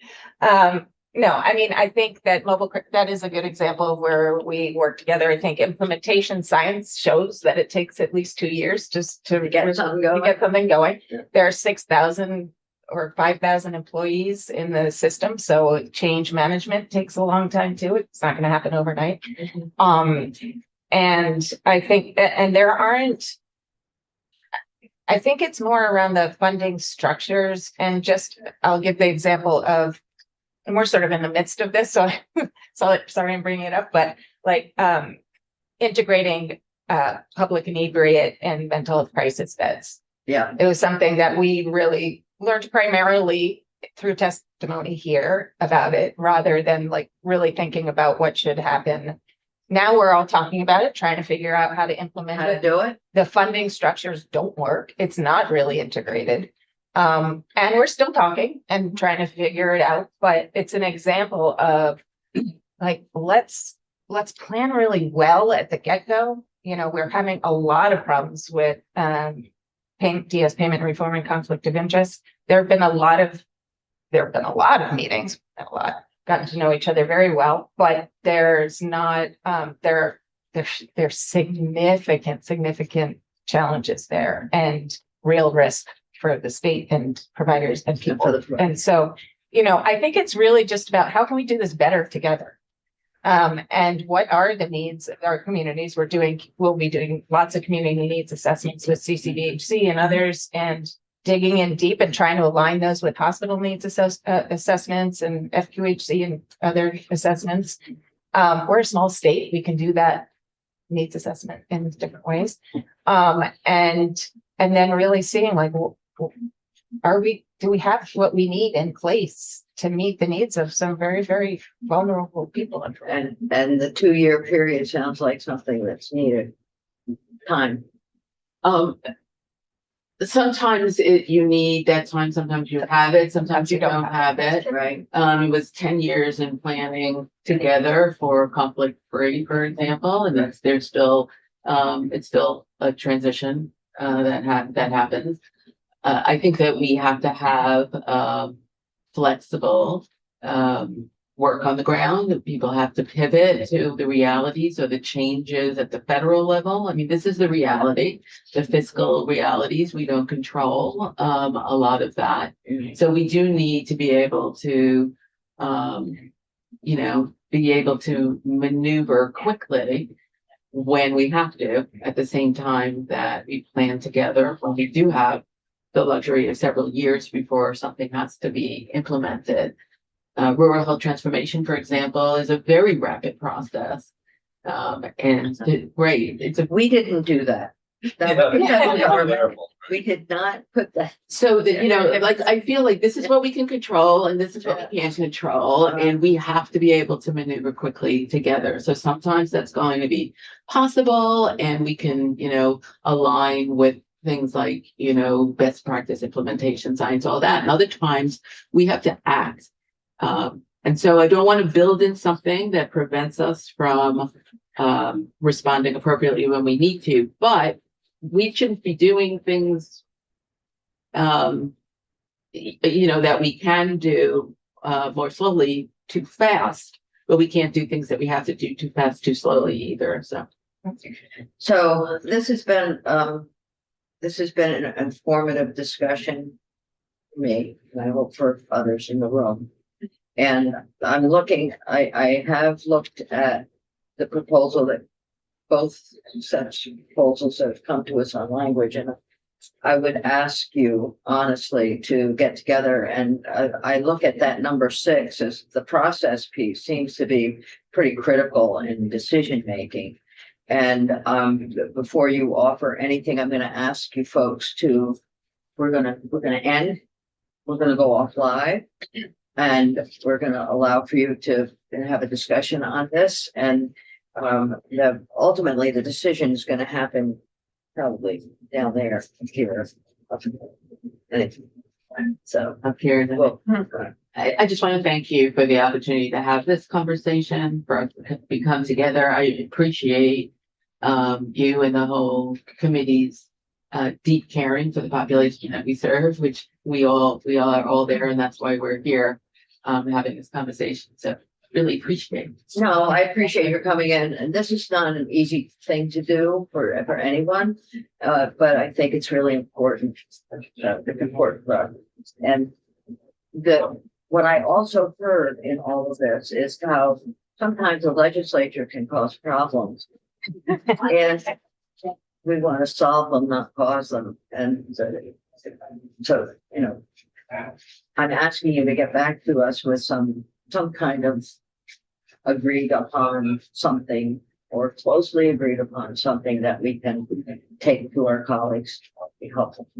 No, I mean, I think that that is a good example of where we work together. I think implementation science shows that it takes at least 2 years just to Get something going. Get something going. Yeah. There are 6,000 or 5,000 employees in the system. So change management takes a long time too. It's not going to happen overnight. And I think, and there aren't, I think it's more around the funding structures and just, I'll give the example of, and we're sort of in the midst of this, so, sorry I'm bringing it up, but like, integrating, public inebriate and mental health crisis beds. Yeah, It was something that we really learned primarily through testimony here about it, rather than like really thinking about what should happen. Now we're all talking about it, trying to figure out how to implement how to it. do it? The funding structures don't work. It's not really integrated. And we're still talking and trying to figure it out, but it's an example of like, let's plan really well at the get-go. You know, we're having a lot of problems with DS payment reform and conflict of interest. There have been a lot of meetings, gotten to know each other very well, but there's not, there's significant challenges there and real risk for the state and providers and people. And so, you know, I think it's really just about how can we do this better together? And what are the needs of our communities? We'll be doing lots of community needs assessments with CCDHC and others, and digging in deep and trying to align those with hospital needs assessments and FQHC and other assessments. We're a small state. We can do that needs assessment in different ways. And then really seeing like, do we have what we need in place to meet the needs of some very, very vulnerable people? And the 2-year period sounds like something that's needed. Time. Sometimes you need that time, sometimes you have it, sometimes you don't have it. Right. It was 10 years in planning together for conflict free, for example, and it's still a transition that happens. I think that we have to have flexible work on the ground, that people have to pivot to the realities or the changes at the federal level. I mean, this is the reality, the fiscal realities. We don't control a lot of that. So we do need to be able to, be able to maneuver quickly when we have to, at the same time that we plan together when we do have the luxury of several years before something has to be implemented. Rural health transformation, for example, is a very rapid process. We didn't do that. We did not put that. So that, like, I feel like this is what we can control and this is what we can't control. And we have to be able to maneuver quickly together. So sometimes that's going to be possible and we can, align with things like, best practice implementation, science, all that. And other times we have to act. And so I don't want to build in something that prevents us from responding appropriately when we need to, but we shouldn't be doing things, that we can do more slowly too fast, but we can't do things that we have to do too fast, too slowly either. So this has been an informative discussion for me, and I hope for others in the room. And I have looked at the proposal that both such proposals that have come to us on language, and I would ask you honestly to get together and I look at that number 6 as the process piece seems to be pretty critical in decision making. And before you offer anything, I'm going to ask you folks we're going to go off live. And we're going to allow for you to have a discussion on this. And ultimately, the decision is going to happen probably down there, here. So up here. Well, I just want to thank you for the opportunity to have this conversation, for us to come together. I appreciate you and the whole committee's deep caring for the population that we serve, which we all are all there, and that's why we're here having this conversation. So really appreciate it. No, I appreciate your coming in, and this is not an easy thing to do for anyone, but I think it's really important. Important for And what I also heard in all of this is how sometimes the legislature can cause problems. And we want to solve them, not cause them. And so, you know, I'm asking you to get back to us with some kind of agreed upon something or closely agreed upon something that we can take to our colleagues. Be helpful.